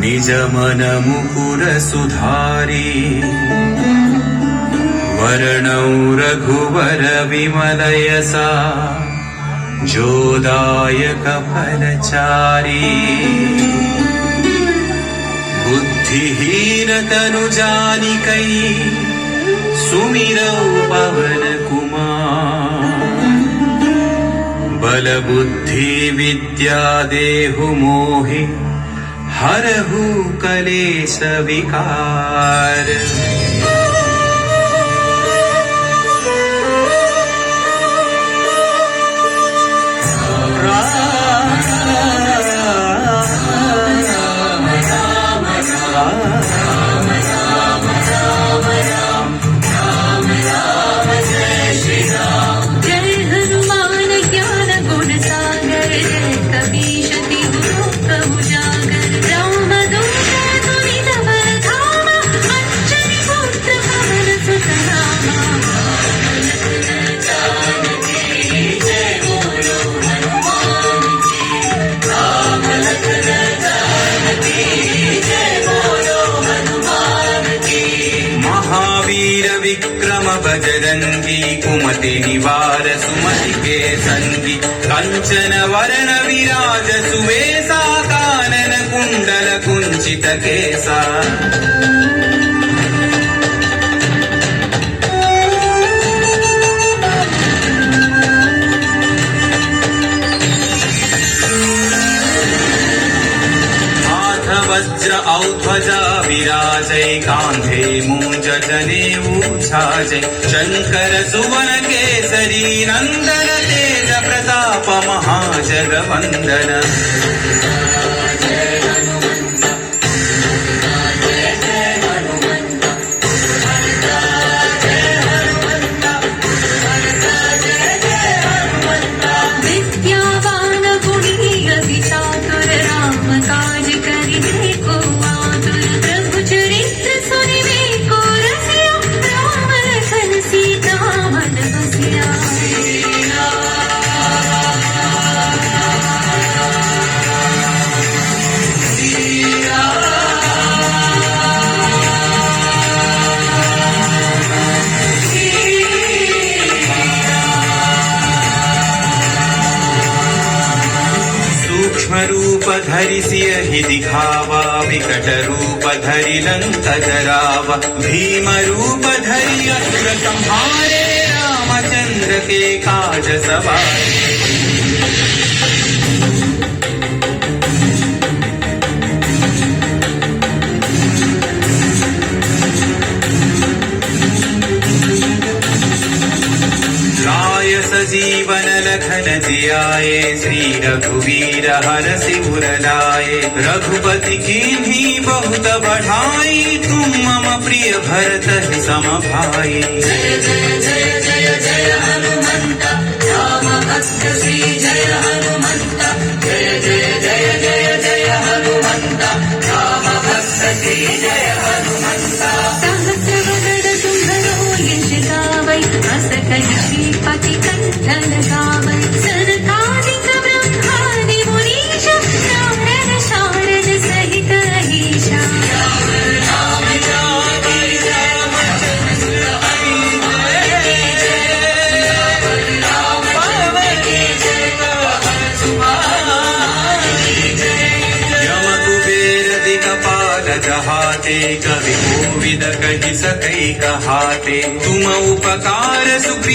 निज मन मुकुर सुधारी वर्णौ रघुवर विमल यसा जोदायक फलचारी बुद्धिहीन तनु जानिकै सुमिरौ पवन कुमार बल बुद्धि विद्या देहु मोहि हरहु कलेश विकार। विक्रम बजरंगी कुमति निवार सुमति के संगी कंचन वरण विराज सुवेशा कानन कुंडल कुंचित केसा वज्र औध्वजा विराजै कांधे मूंज जनेऊ छाजै शंकर सुवन केसरी नंदन तेज प्रताप महाजगवंदन। रूप धरि सियहि दिखावा विकट रूप धरि लंक जरावा भीम रूप धरि असुर संहारे रामचंद्र के काज सवारे। जीवन लखन जियाए श्री रघुवीर हरषि उर लाए रघुपति कीन्ही बहुत बढ़ाई तुम मम प्रिय भरत सम भाई। जय जय जय जय जय हनुमंत राम भक्त श्री जय हनुमंत जय जय जय जय जय हनुमंत राम भक्त श्री जय हनुमंत। सहस्रवदन तुम्हरो यश गावै अस कहि श्रीपति कंठन गावै सनकादिक ब्रह्मादि मुनीश नारद शारद सहित अहीशा। राम जाति राम चंद्र हरि राम पवन की जय सुभाषी जय। यम कुबेर दिक्पाल जहाते कवि कोविद कहि सकै कहाते तुम उपकार सुग्रीव